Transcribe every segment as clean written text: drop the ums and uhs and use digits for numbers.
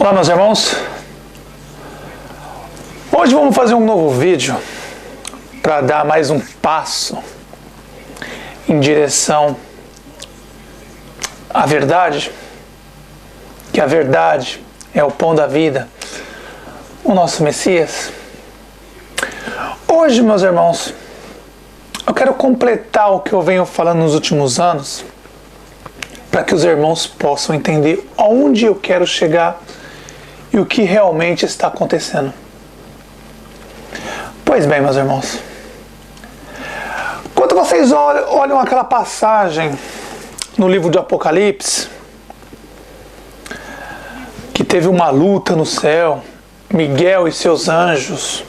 Olá, meus irmãos. Hoje vamos fazer um novo vídeo para dar mais um passo em direção à verdade, que a verdade é o pão da vida, o nosso Messias. Hoje, meus irmãos, eu quero completar o que eu venho falando nos últimos anos, para que os irmãos possam entender aonde eu quero chegar e o que realmente está acontecendo. Pois bem, meus irmãos, quando vocês olham aquela passagem no livro de Apocalipse, que teve uma luta no céu, Miguel e seus anjos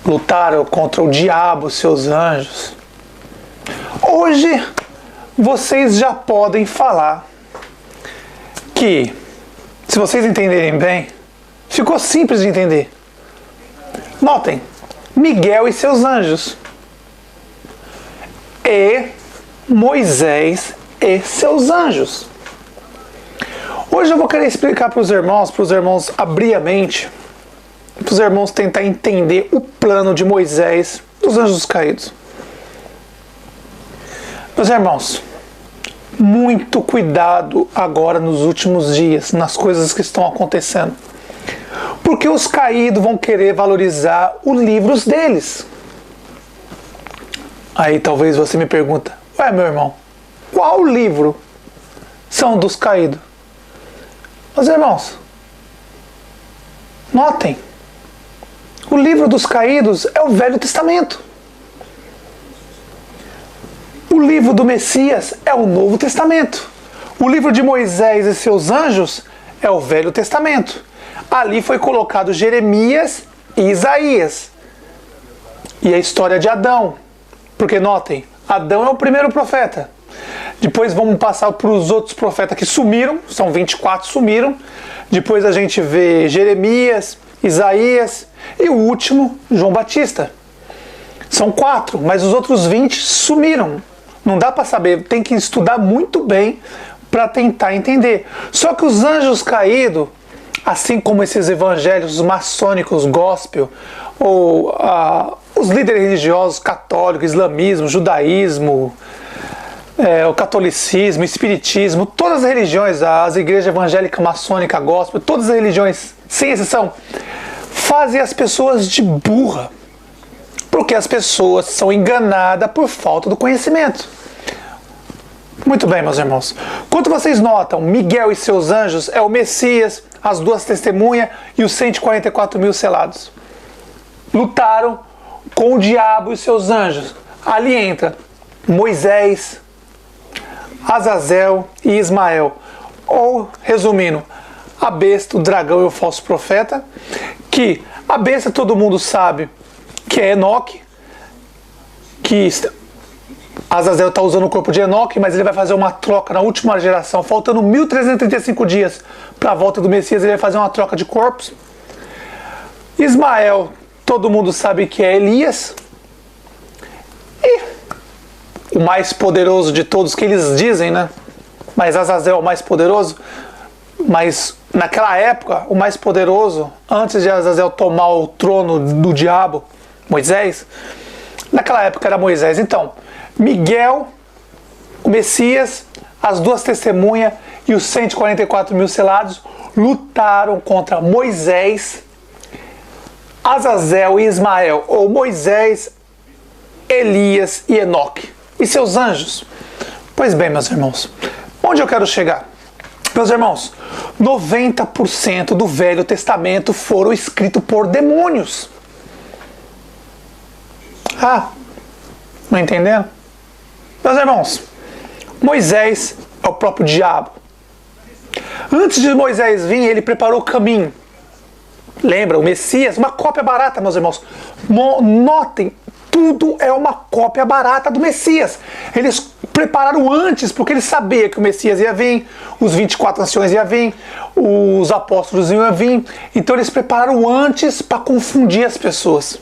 lutaram contra o diabo e seus anjos. Hoje vocês já podem falar que, se vocês entenderem bem, ficou simples de entender. Notem, Miguel e seus anjos, e Moisés e seus anjos. Hoje eu vou querer explicar para os irmãos abrir a mente, para os irmãos tentar entender o plano de Moisés dos anjos caídos. Meus irmãos, muito cuidado agora nos últimos dias, nas coisas que estão acontecendo. Porque os caídos vão querer valorizar os livros deles. Aí talvez você me pergunta, ué, meu irmão, qual livro são dos caídos? Meus irmãos, notem, o livro dos caídos é o Velho Testamento. O livro do Messias é o Novo Testamento. O livro de Moisés e seus anjos é o Velho Testamento. Ali foi colocado Jeremias e Isaías. E a história de Adão. Porque notem, Adão é o primeiro profeta. Depois vamos passar para os outros profetas que sumiram. São 24, sumiram. Depois a gente vê Jeremias, Isaías e o último, João Batista. São 4, mas os outros 20 sumiram. Não dá para saber, tem que estudar muito bem para tentar entender. Só que os anjos caídos, assim como esses evangelhos maçônicos, gospel, ou os líderes religiosos católicos, islamismo, judaísmo, o catolicismo, espiritismo, todas as religiões, as igrejas evangélicas, maçônica, gospel, todas as religiões, sem exceção, fazem as pessoas de burra. Porque as pessoas são enganadas por falta do conhecimento. Muito bem, meus irmãos. Quando vocês notam, Miguel e seus anjos é o Messias, as duas testemunhas e os 144 mil selados. Lutaram com o diabo e seus anjos. Ali entra Moisés, Azazel e Ismael. Ou, resumindo, a besta, o dragão e o falso profeta. Que a besta todo mundo sabe que é Enoque, que Azazel está usando o corpo de Enoque, mas ele vai fazer uma troca na última geração, faltando 1335 dias para a volta do Messias, ele vai fazer uma troca de corpos. Ismael, todo mundo sabe que é Elias, e o mais poderoso de todos, que eles dizem, né? Mas Azazel é o mais poderoso, mas naquela época, o mais poderoso, antes de Azazel tomar o trono do diabo, Moisés, naquela época era Moisés. Então, Miguel, o Messias, as duas testemunhas e os 144 mil selados lutaram contra Moisés, Azazel e Ismael, ou Moisés, Elias e Enoque, e seus anjos. Pois bem, meus irmãos, onde eu quero chegar? Meus irmãos, 90% do Velho Testamento foram escritos por demônios. Não entendendo? Meus irmãos, Moisés é o próprio diabo. Antes de Moisés vir, ele preparou o caminho. Lembra, o Messias, uma cópia barata, meus irmãos. Notem, tudo é uma cópia barata do Messias. Eles prepararam antes, porque eles sabiam que o Messias ia vir, os 24 anciões iam vir, os apóstolos iam vir. Então eles prepararam antes para confundir as pessoas.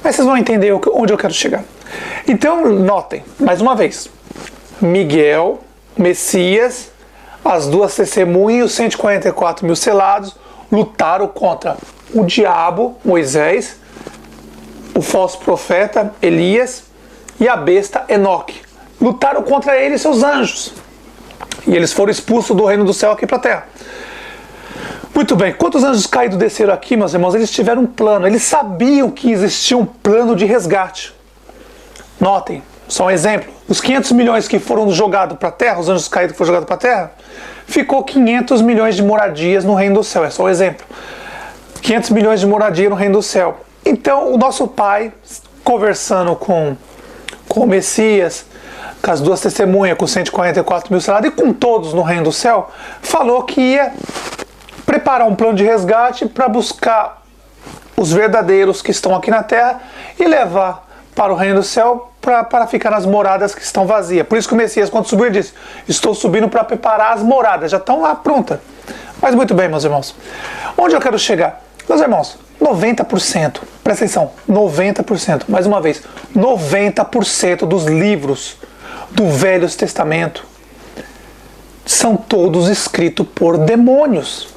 Mas vocês vão entender onde eu quero chegar. Então, notem, mais uma vez, Miguel, Messias, as duas testemunhas e os 144 mil selados lutaram contra o diabo, Moisés, o falso profeta, Elias, e a besta, Enoque. Lutaram contra ele e seus anjos. E eles foram expulsos do reino do céu aqui para a terra. Muito bem, quando os anjos caídos desceram aqui, meus irmãos, eles tiveram um plano. Eles sabiam que existia um plano de resgate. Notem, só um exemplo. Os 500 milhões que foram jogados para a terra, os anjos caídos que foram jogados para a terra, ficou 500 milhões de moradias no reino do céu. É só um exemplo. 500 milhões de moradia no reino do céu. Então, o nosso pai, conversando com o Messias, com as duas testemunhas, com 144 mil selados e com todos no reino do céu, falou que ia preparar um plano de resgate para buscar os verdadeiros que estão aqui na terra e levar para o reino do céu para ficar nas moradas que estão vazias. Por isso que o Messias, quando subiu, ele disse: estou subindo para preparar as moradas, já estão lá prontas. Mas muito bem, meus irmãos, onde eu quero chegar? Meus irmãos, 90%, presta atenção, 90%, mais uma vez, 90% dos livros do Velho Testamento são todos escritos por demônios.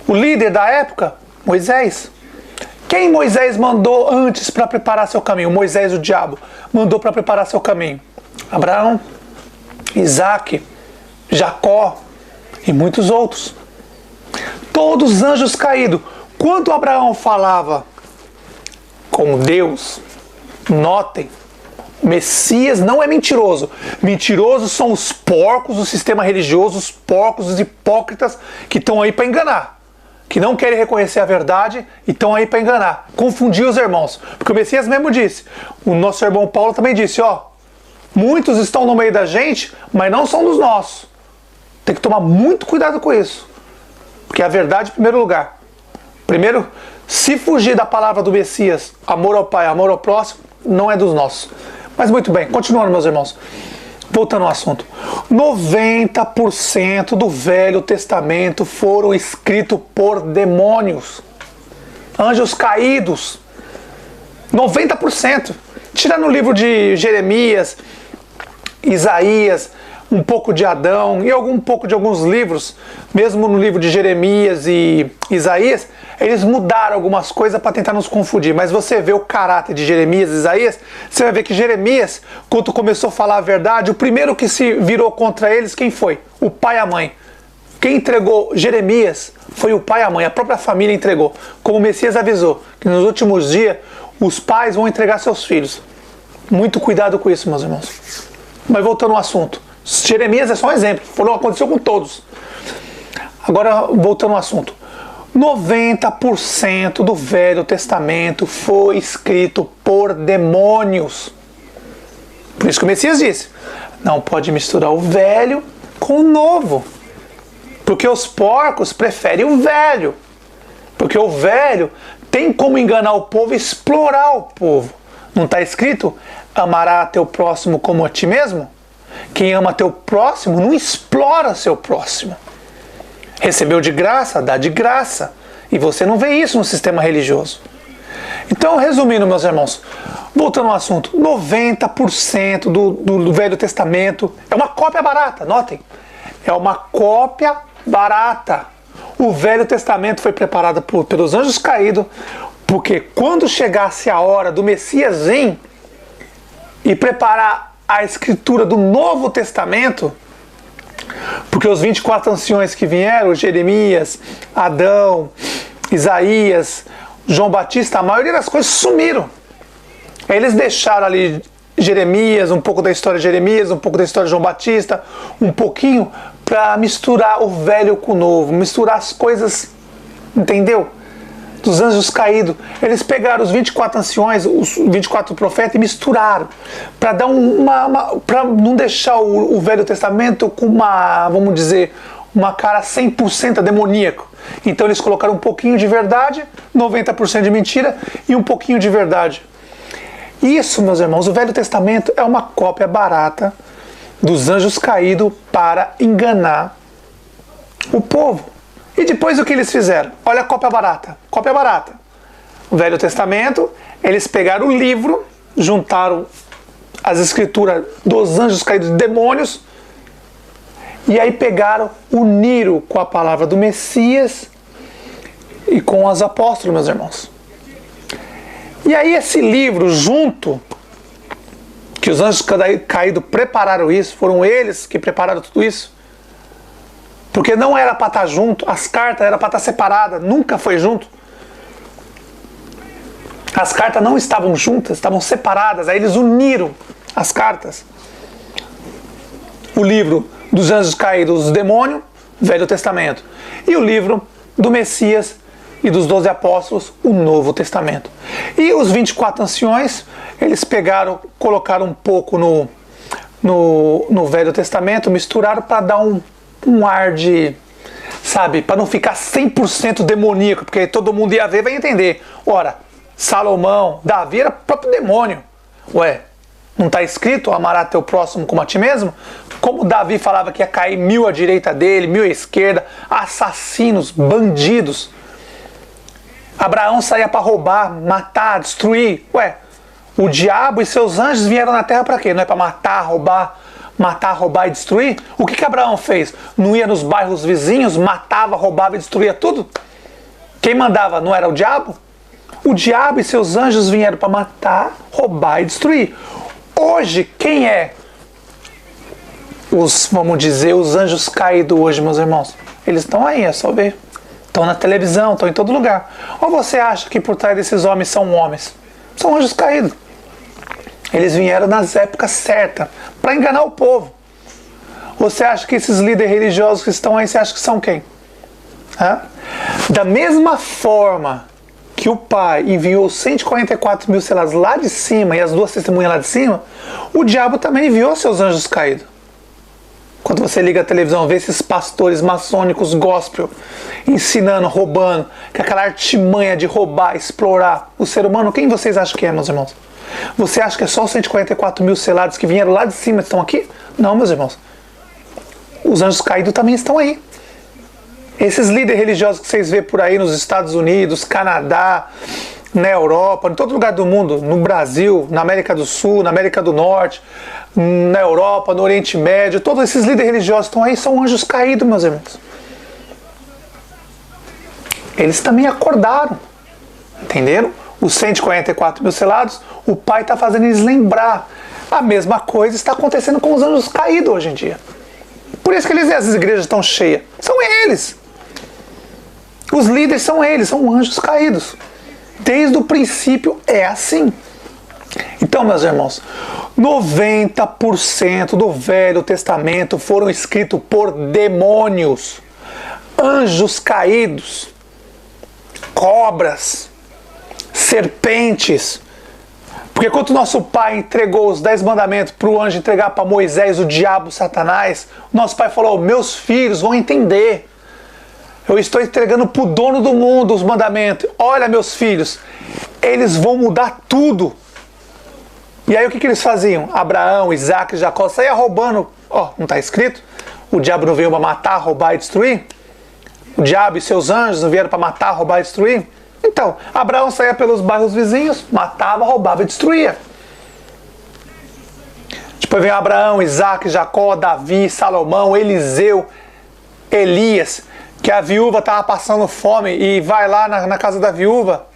O líder da época, Moisés. Quem Moisés mandou antes para preparar seu caminho? Moisés, o diabo, mandou para preparar seu caminho. Abraão, Isaac, Jacó e muitos outros. Todos os anjos caídos. Quando Abraão falava com Deus, notem, Messias não é mentiroso. Mentirosos são os porcos do sistema religioso, os porcos, os hipócritas que estão aí para enganar, que não querem reconhecer a verdade e estão aí para enganar, confundir os irmãos. Porque o Messias mesmo disse, o nosso irmão Paulo também disse, muitos estão no meio da gente, mas não são dos nossos. Tem que tomar muito cuidado com isso, porque a verdade em primeiro lugar. Primeiro, se fugir da palavra do Messias, amor ao Pai, amor ao próximo, não é dos nossos. Mas muito bem, continuando, meus irmãos. Voltando ao assunto. 90% do Velho Testamento foram escritos por demônios. Anjos caídos. 90%. Tirando o livro de Jeremias, Isaías, um pouco de Adão e um pouco de alguns livros, mesmo no livro de Jeremias e Isaías, eles mudaram algumas coisas para tentar nos confundir. Mas você vê o caráter de Jeremias e Isaías, você vai ver que Jeremias, quando começou a falar a verdade, o primeiro que se virou contra eles, quem foi? O pai e a mãe. Quem entregou Jeremias foi o pai e a mãe, a própria família entregou. Como o Messias avisou, que nos últimos dias os pais vão entregar seus filhos. Muito cuidado com isso, meus irmãos. Mas voltando ao assunto. Jeremias é só um exemplo, aconteceu com todos. Agora, voltando ao assunto. 90% do Velho Testamento foi escrito por demônios. Por isso que o Messias disse, não pode misturar o velho com o novo. Porque os porcos preferem o velho. Porque o velho tem como enganar o povo e explorar o povo. Não está escrito, amará teu próximo como a ti mesmo? Quem ama teu próximo não explora seu próximo. Recebeu de graça, dá de graça. E você não vê isso no sistema religioso. Então, resumindo, meus irmãos, voltando ao assunto, 90% do Velho Testamento é uma cópia barata, notem. É uma cópia barata. O Velho Testamento foi preparado pelos anjos caídos, porque quando chegasse a hora do Messias vir e preparar a escritura do Novo Testamento, porque os 24 anciões que vieram, Jeremias, Adão, Isaías, João Batista, a maioria das coisas sumiram. Eles deixaram ali Jeremias, um pouco da história de Jeremias, um pouco da história de João Batista, um pouquinho para misturar o velho com o novo, misturar as coisas, entendeu? Dos anjos caídos. Eles pegaram os 24 anciões, os 24 profetas e misturaram para dar para não deixar o Velho Testamento com vamos dizer, uma cara 100% demoníaco. Então eles colocaram um pouquinho de verdade, 90% de mentira e um pouquinho de verdade. Isso, meus irmãos, o Velho Testamento é uma cópia barata dos anjos caídos para enganar o povo. E depois o que eles fizeram? Olha a cópia barata. Cópia barata. O Velho Testamento, eles pegaram o livro, juntaram as escrituras dos anjos caídos de demônios E aí pegaram, uniram com a palavra do Messias e com os apóstolos, meus irmãos. E aí esse livro junto, que os anjos caídos prepararam isso, foram eles que prepararam tudo isso, porque não era para estar junto, as cartas eram para estar separadas, nunca foi junto. As cartas não estavam juntas, estavam separadas, aí eles uniram as cartas. O livro dos anjos caídos, dos demônios, Velho Testamento. E o livro do Messias e dos 12 apóstolos, o Novo Testamento. E os 24 anciões, eles pegaram, colocaram um pouco no Velho Testamento, misturaram para dar um ar de, sabe, para não ficar 100% demoníaco, porque todo mundo ia ver e vai entender. Ora, Salomão, Davi era próprio demônio. Ué, não está escrito amarás teu próximo como a ti mesmo? Como Davi falava que ia cair 1000 à direita dele, 1000 à esquerda, assassinos, bandidos. Abraão saía para roubar, matar, destruir. Ué, o diabo e seus anjos vieram na terra para quê? Não é para matar, roubar e destruir? O que Abraão fez? Não ia nos bairros vizinhos, matava, roubava e destruía tudo? Quem mandava não era o diabo? O diabo e seus anjos vieram para matar, roubar e destruir. Hoje, quem é vamos dizer, os anjos caídos hoje, meus irmãos? Eles estão aí, é só ver. Estão na televisão, estão em todo lugar. Ou você acha que por trás desses homens são homens? São anjos caídos. Eles vieram nas épocas certas, para enganar o povo. Você acha que esses líderes religiosos que estão aí, você acha que são quem? Hã? Da mesma forma que o Pai enviou 144 mil selados lá de cima e as 2 testemunhas lá de cima, o diabo também enviou seus anjos caídos. Quando você liga a televisão, vê esses pastores maçônicos gospel ensinando, roubando, com aquela artimanha de roubar, explorar o ser humano, quem vocês acham que é, meus irmãos? Você acha que é só os 144 mil selados que vieram lá de cima estão aqui? Não, meus irmãos. Os anjos caídos também estão aí. Esses líderes religiosos que vocês vê por aí nos Estados Unidos, Canadá, na Europa, em todo lugar do mundo, no Brasil, na América do Sul, na América do Norte, na Europa, no Oriente Médio, todos esses líderes religiosos estão aí, são anjos caídos, meus irmãos. Eles também acordaram, entenderam? Os 144 mil selados, o Pai está fazendo eles lembrar. A mesma coisa está acontecendo com os anjos caídos hoje em dia. Por isso que as igrejas estão cheias. São eles. Os líderes são eles, são anjos caídos. Desde o princípio é assim. Então, meus irmãos, 90% do Velho Testamento foram escritos por demônios, anjos caídos, cobras, serpentes. Porque quando nosso Pai entregou os 10 mandamentos para o anjo entregar para Moisés, o diabo, Satanás, nosso Pai falou: meus filhos vão entender. Eu estou entregando para o dono do mundo os mandamentos. Olha, meus filhos, eles vão mudar tudo. E aí o que eles faziam? Abraão, Isaac e Jacó saíam roubando. Ó, não está escrito? O diabo não veio para matar, roubar e destruir? O diabo e seus anjos não vieram para matar, roubar e destruir? Então, Abraão saía pelos bairros vizinhos, matava, roubava e destruía. Depois vem Abraão, Isaac, Jacó, Davi, Salomão, Eliseu, Elias, que a viúva estava passando fome e vai lá na casa da viúva,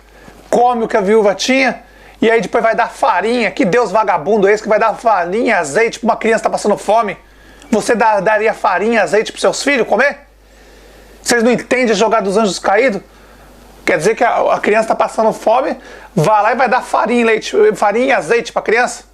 come o que a viúva tinha, e aí depois vai dar farinha. Que Deus vagabundo é esse que vai dar farinha e azeite para uma criança que está passando fome? Você daria farinha e azeite para seus filhos comer? Vocês não entendem a jogada dos anjos caídos? Quer dizer que a criança está passando fome, vai lá e vai dar farinha e azeite para a criança?